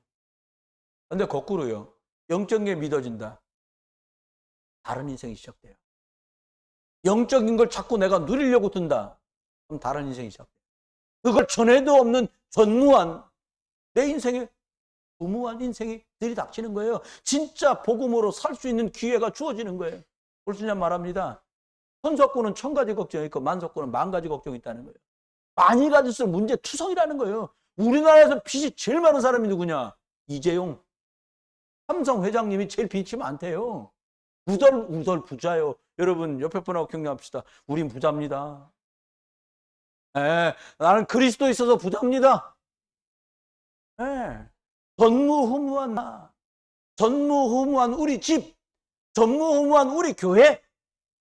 근데 거꾸로요, 영적인 게 믿어진다. 다른 인생이 시작돼요. 영적인 걸 자꾸 내가 누리려고 든다. 그럼 다른 인생이 시작돼요. 그걸 전에도 없는 전무한 내 인생에 무모한 인생이 들이닥치는 거예요. 진짜 복음으로 살 수 있는 기회가 주어지는 거예요. 불신자 말합니다. 천석구는 1000가지 걱정이 있고 만석구는 10,000가지 걱정이 있다는 거예요. 많이 가질수록 문제 투성이라는 거예요. 우리나라에서 빚이 제일 많은 사람이 누구냐? 이재용. 삼성 회장님이 제일 빚이 많대요. 우덜우덜 부자요. 여러분, 옆에 분하고 격려합시다. 우린 부자입니다. 나는 그리스도 있어서 부자입니다. 전무후무한 나, 전무후무한 우리 집, 전무후무한 우리 교회.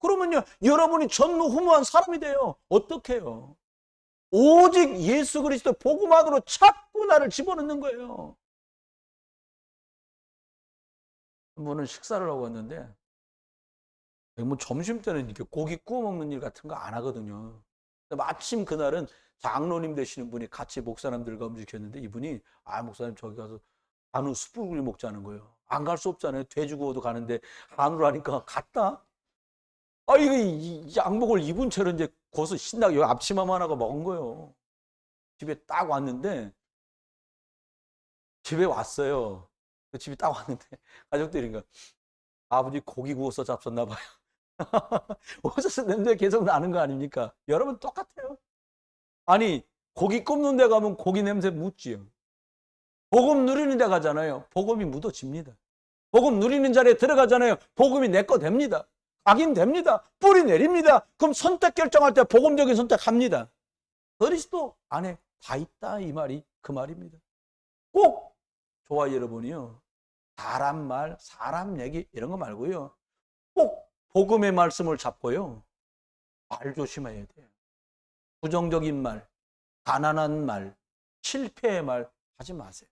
그러면요, 여러분이 전무후무한 사람이 돼요. 어떻게 해요? 오직 예수 그리스도 복음만으로 자꾸 나를 집어넣는 거예요. 한 번은 식사를 하고 왔는데, 뭐 점심 때는 이렇게 고기 구워 먹는 일 같은 거 안 하거든요. 마침 그날은 장로님 되시는 분이 같이 목사님들과 움직였는데, 이분이 목사님 저기 가서 한우 숯불구이 먹자는 거예요. 안 갈 수 없잖아요. 돼지 구워도 가는데 한우를 하니까 갔다. 이거 양복을 입은 채로 이제 거기서 신나게 여기 앞치마만 하고 먹은 거예요. 집에 딱 왔는데, 집에 왔어요. 집에 딱 왔는데 가족들인가, 아버지 고기 구워서 잡섰나 봐요. 어디서 냄새 계속 나는 거 아닙니까? 여러분 똑같아요. 아니, 고기 굽는 데 가면 고기 냄새 묻지요. 복음 누리는 데 가잖아요. 복음이 묻어집니다. 복음 누리는 자리에 들어가잖아요. 복음이 내 거 됩니다. 각인됩니다. 뿌리 내립니다. 그럼 선택 결정할 때 복음적인 선택합니다. 그리스도 안에 다 있다, 이 말이 그 말입니다. 꼭 저와 여러분이요. 사람 말, 사람 얘기 이런 거 말고요. 꼭 복음의 말씀을 잡고요. 말 조심해야 돼요. 부정적인 말, 가난한 말, 실패의 말 하지 마세요.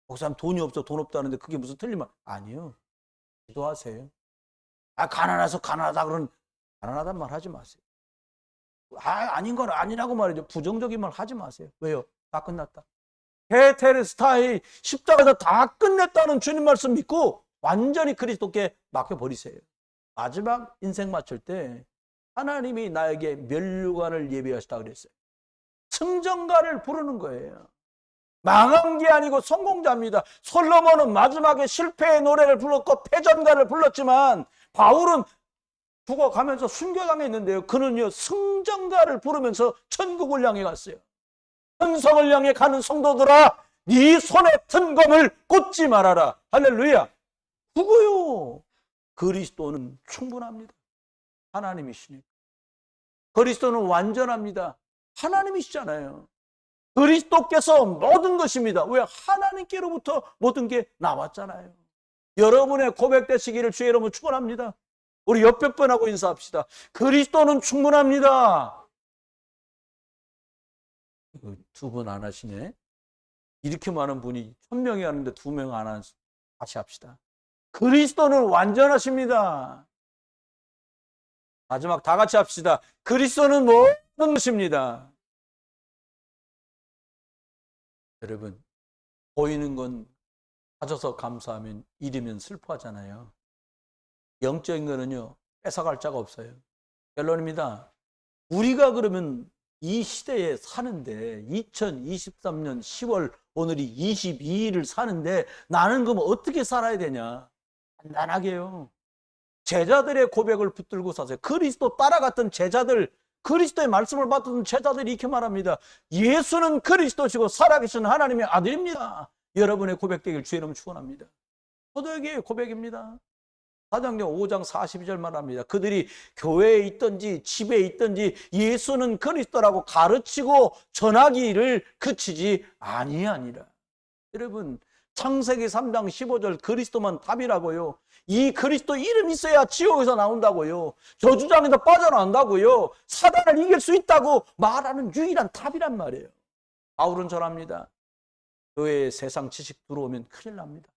그 사람 돈이 없어, 돈 없다는데 그게 무슨 틀린 말? 아니요. 기도하세요. 가난해서 가난하다 그러는 가난하단 말 하지 마세요. 아닌 건 아니라고 말이죠. 부정적인 말 하지 마세요. 왜요? 다 끝났다. 테텔스타이 십자가에서 다 끝냈다는 주님 말씀 믿고 완전히 그리스도께 맡겨버리세요. 마지막 인생 마칠 때 하나님이 나에게 면류관을 예비하시다 그랬어요. 승전가를 부르는 거예요. 망한 게 아니고 성공자입니다. 솔로몬은 마지막에 실패의 노래를 불렀고 패전가를 불렀지만 바울은 죽어가면서 순교당했는데요. 그는요 승전가를 부르면서 천국을 향해 갔어요. 천성을 향해 가는 성도들아, 네 손에 튼 검을 꽂지 말아라. 할렐루야. 그거요. 그리스도는 충분합니다. 하나님이시니까. 그리스도는 완전합니다. 하나님이시잖아요. 그리스도께서 모든 것입니다. 왜? 하나님께로부터 모든 게 나왔잖아요. 여러분의 고백되시기를 주의 이름으로 축원합니다. 우리 옆에 분하고 인사합시다. 그리스도는 충분합니다. 두 분 안 하시네. 이렇게 많은 분이 1000명이 하는데 2명 안 하시. 다시 합시다. 그리스도는 완전하십니다. 마지막 다 같이 합시다. 그리스도는 모든 것입니다. 여러분, 보이는 건 가져서 감사하면 잃으면 슬퍼하잖아요. 영적인 거는요, 뺏어갈 자가 없어요. 결론입니다. 우리가 그러면 이 시대에 사는데 2023년 10월 오늘이 22일을 사는데 나는 그럼 어떻게 살아야 되냐? 간단하게요. 제자들의 고백을 붙들고 사세요. 그리스도 따라갔던 제자들, 그리스도의 말씀을 받던 제자들이 이렇게 말합니다. 예수는 그리스도시고 살아계신 하나님의 아들입니다. 여러분의 고백되길 주의 이름 축원합니다. 저도에게 고백입니다. 사도행전 5장 42절 말합니다. 그들이 교회에 있든지 집에 있든지 예수는 그리스도라고 가르치고 전하기를 그치지 아니하니라. 여러분, 창세기 3장 15절 그리스도만 답이라고요. 이 그리스도 이름 있어야 지옥에서 나온다고요. 저주장에서 빠져나온다고요. 사단을 이길 수 있다고 말하는 유일한 답이란 말이에요. 바울은 전합니다. 교회에 세상 지식 들어오면 큰일 납니다.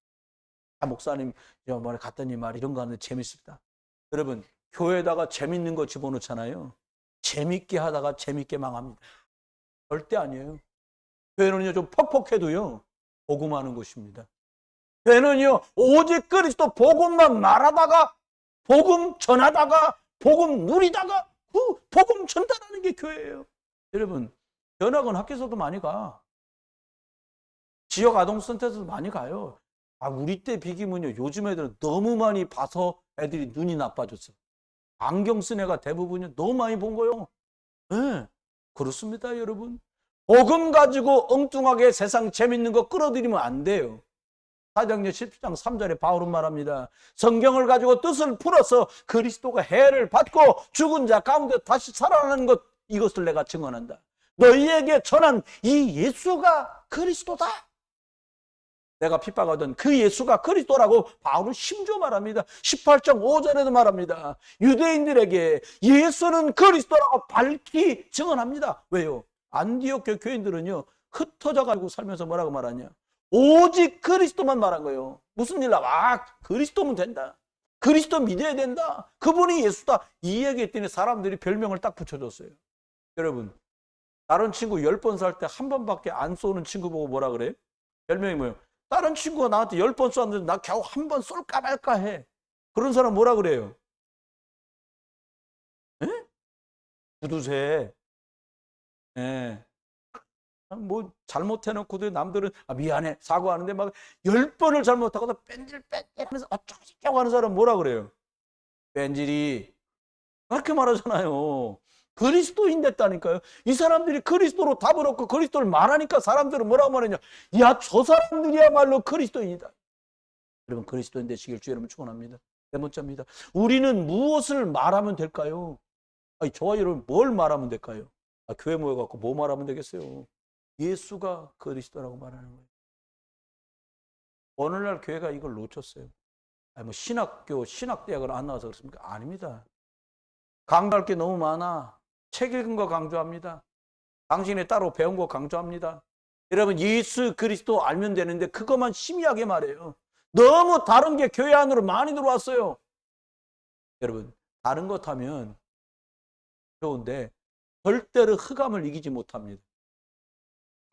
목사님 뭐래 갔더니 말 이런 거 하는데 재밌습니다. 여러분, 교회에다가 재밌는 거 집어넣잖아요. 재밌게 하다가 재밌게 망합니다. 절대 아니에요. 교회는요 좀 퍽퍽해도요 복음하는 곳입니다. 교회는요 오직 그리스도 복음만 말하다가 복음 전하다가 복음 누리다가 그 복음 전달하는 게 교회예요. 여러분, 연합은 학교에서도 많이 가. 지역 아동센터에서도 많이 가요. 우리 때 비기면요 요즘 애들은 너무 많이 봐서 애들이 눈이 나빠졌어요. 안경 쓴 애가 대부분이 너무 많이 본 거예요. 네, 그렇습니다. 여러분, 복음 가지고 엉뚱하게 세상 재밌는 거 끌어들이면 안 돼요. 사도행전 17장 3절에 바울은 말합니다. 성경을 가지고 뜻을 풀어서 그리스도가 해를 받고 죽은 자 가운데 다시 살아나는 것, 이것을 내가 증언한다. 너희에게 전한 이 예수가 그리스도다. 내가 핍박하던 그 예수가 그리스도라고 바울은 심지어 말합니다. 18장 5절에도 말합니다. 유대인들에게 예수는 그리스도라고 밝히 증언합니다. 왜요? 안디옥 교인들은요 흩어져 가지고 살면서 뭐라고 말하냐? 오직 그리스도만 말한 거예요. 무슨 일 나와? 그리스도면 된다. 그리스도 믿어야 된다. 그분이 예수다. 이 얘기했더니 사람들이 별명을 딱 붙여줬어요. 여러분, 다른 친구 10번 살 때 한 번밖에 안 쏘는 친구 보고 뭐라 그래요? 별명이 뭐예요? 다른 친구가 나한테 10번 쐈는데 나 겨우 한 번 쏠까 말까 해. 그런 사람 뭐라 그래요? 에? 구두쇠. 예. 뭐 잘못해놓고도 남들은 미안해 사과하는데 막 10번을 잘못하고도 뺀질뺀질 하면서 어쩌고 하는 사람 뭐라 그래요? 뺀질이. 그렇게 말하잖아요. 그리스도인 됐다니까요. 이 사람들이 그리스도로 답을 얻고 그리스도를 말하니까 사람들은 뭐라고 말하냐? 야, 저 사람들이야말로 그리스도인이다. 여러분, 그리스도인 되시길 주의 이름으로 축원합니다. 네 번째입니다. 우리는 무엇을 말하면 될까요? 저와 여러분 뭘 말하면 될까요? 교회 모여갖고 뭐 말하면 되겠어요? 예수가 그리스도라고 말하는 거예요. 오늘날 교회가 이걸 놓쳤어요. 아니, 뭐 신학교, 신학대학을 안 나와서 그렇습니까? 아닙니다. 강조할 게 너무 많아. 책 읽은 거 강조합니다. 당신이 따로 배운 거 강조합니다. 여러분, 예수 그리스도 알면 되는데 그것만 심의하게 말해요. 너무 다른 게 교회 안으로 많이 들어왔어요. 여러분, 다른 것 하면 좋은데 절대로 흑암을 이기지 못합니다.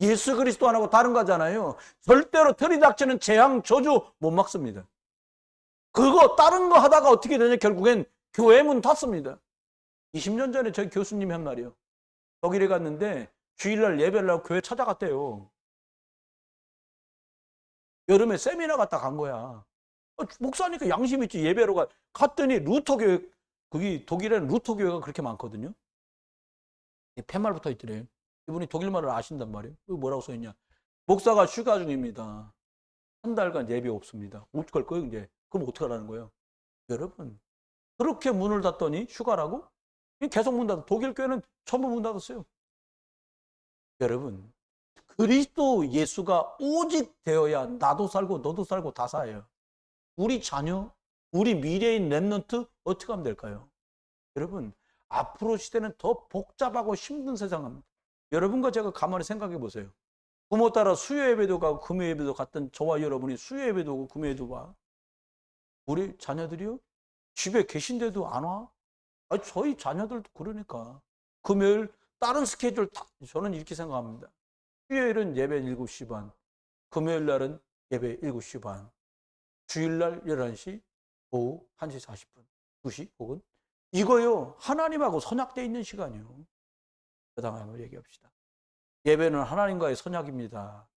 예수 그리스도 안 하고 다른 거잖아요. 절대로 들이닥치는 재앙, 저주 못 막습니다. 그거 다른 거 하다가 어떻게 되냐, 결국엔 교회 문 닫습니다. 20년 전에 저희 교수님이 한 말이요. 독일에 갔는데 주일날 예배를 하고 교회 찾아갔대요. 여름에 세미나 갔다 간 거야. 목사니까 양심 있지. 예배로 갔더니 루터 교회, 거기 독일에는 루터 교회가 그렇게 많거든요. 팻말 붙어 있더래요. 이분이 독일말을 아신단 말이에요. 뭐라고 써있냐. 목사가 휴가 중입니다. 한 달간 예배 없습니다. 어떡할 거예요, 이제? 그럼 어떡하라는 거예요? 여러분, 그렇게 문을 닫더니 휴가라고? 계속 문 닫아. 독일 교회는 전부 문 닫았어요. 여러분, 그리스도 예수가 오직 되어야 나도 살고 너도 살고 다 살아요. 우리 자녀, 우리 미래인 랩런트 어떻게 하면 될까요? 여러분, 앞으로 시대는 더 복잡하고 힘든 세상입니다. 여러분과 제가 가만히 생각해 보세요. 부모 따라 수요 예배도 가고 금요 예배도 갔던 저와 여러분이 수요 예배도 오고 금요 예배도 와. 우리 자녀들이요? 집에 계신데도 안 와? 아니, 저희 자녀들도 그러니까. 금요일 다른 스케줄 다, 저는 이렇게 생각합니다. 수요일은 예배 7시 반, 금요일 날은 예배 7시 반, 주일날 11시, 오후 1시 40분, 2시 혹은 이거요, 하나님하고 선약되어 있는 시간이요. 그다음에 얘기합시다. 예배는 하나님과의 선약입니다.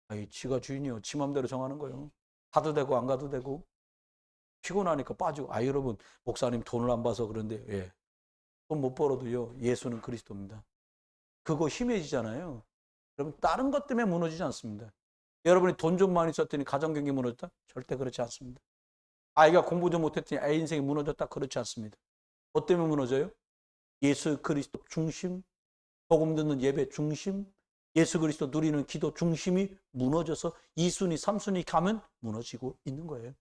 아이, 지가 주인이요. 지 맘대로 정하는 거예요. 가도 되고 안 가도 되고. 피곤하니까 빠지고. 아, 여러분, 목사님 돈을 안 봐서 그런데, 예. 돈 못 벌어도요, 예수는 그리스도입니다. 그거 힘해지잖아요. 여러분, 다른 것 때문에 무너지지 않습니다. 여러분이 돈 좀 많이 썼더니 가정경기 무너졌다? 절대 그렇지 않습니다. 아이가 공부 좀 못했더니 애 인생이 무너졌다? 그렇지 않습니다. 뭐 때문에 무너져요? 예수 그리스도 중심, 복음 듣는 예배 중심, 예수 그리스도 누리는 기도 중심이 무너져서 2순위, 3순위 가면 무너지고 있는 거예요.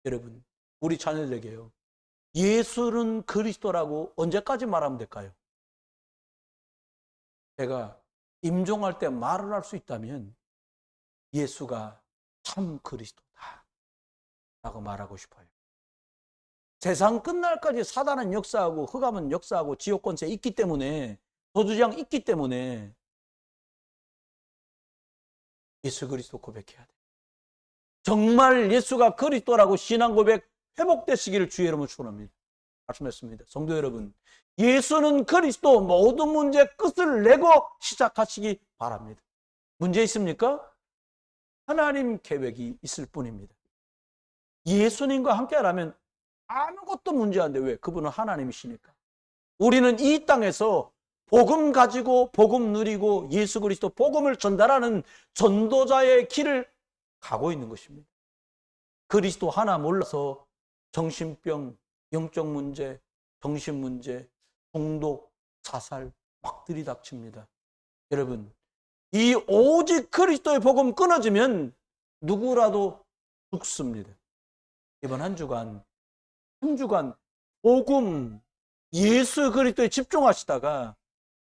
여러분, 우리 자녀들에게요. 예수는 그리스도라고 언제까지 말하면 될까요? 제가 임종할 때 말을 할 수 있다면 예수가 참 그리스도다 라고 말하고 싶어요. 세상 끝날까지 사단은 역사하고 흑암은 역사하고 지옥 권세 있기 때문에, 도주장 있기 때문에 예수 그리스도 고백해야 돼. 정말 예수가 그리스도라고 신앙 고백 회복되시기를 주의 이름으로 축원합니다. 말씀했습니다. 성도 여러분, 예수는 그리스도, 모든 문제 끝을 내고 시작하시기 바랍니다. 문제 있습니까? 하나님 계획이 있을 뿐입니다. 예수님과 함께하라면 아무것도 문제 안 돼. 왜? 그분은 하나님이시니까. 우리는 이 땅에서 복음 가지고 복음 누리고 예수 그리스도 복음을 전달하는 전도자의 길을 가고 있는 것입니다. 그리스도 하나 몰라서 정신병, 영적 문제, 정신 문제, 중독, 자살 막 들이닥칩니다. 여러분, 이 오직 그리스도의 복음 끊어지면 누구라도 죽습니다. 이번 한 주간 복음, 예수 그리스도에 집중하시다가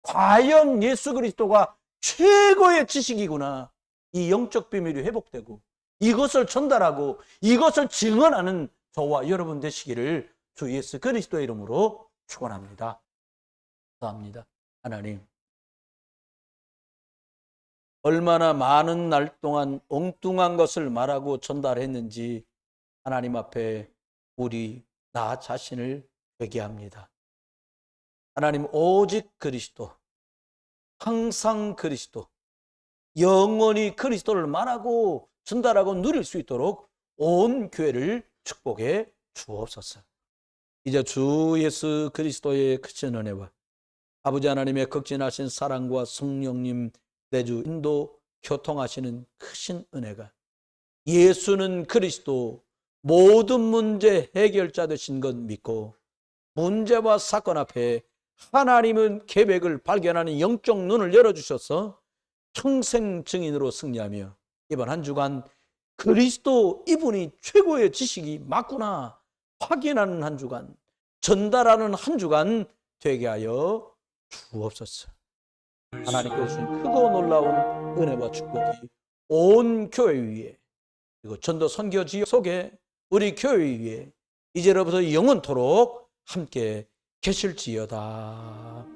과연 예수 그리스도가 최고의 지식이구나, 이 영적 비밀이 회복되고 이것을 전달하고 이것을 증언하는 저와 여러분 되시기를 주 예수 그리스도의 이름으로 축원합니다. 감사합니다. 하나님, 얼마나 많은 날 동안 엉뚱한 것을 말하고 전달했는지 하나님 앞에 나 자신을 회개합니다. 하나님, 오직 그리스도, 항상 그리스도, 영원히 그리스도를 말하고 전달하고 누릴 수 있도록 온 교회를 축복해 주옵소서. 이제 주 예수 그리스도의 크신 은혜와 아버지 하나님의 극진하신 사랑과 성령님 내주 인도 교통하시는 크신 은혜가, 예수는 그리스도 모든 문제 해결자 되신 것 믿고 문제와 사건 앞에 하나님은 계획을 발견하는 영적 눈을 열어주셔서 평생 증인으로 승리하며 이번 한 주간 그리스도 이분이 최고의 지식이 맞구나 확인하는 한 주간, 전달하는 한 주간 되게 하여 주옵소서. 하나님께서 주신 크고 놀라운 은혜와 축복이 온 교회 위에, 그리고 전도 선교 지역 속에 우리 교회 위에 이제로부터 영원토록 함께 계실지어다.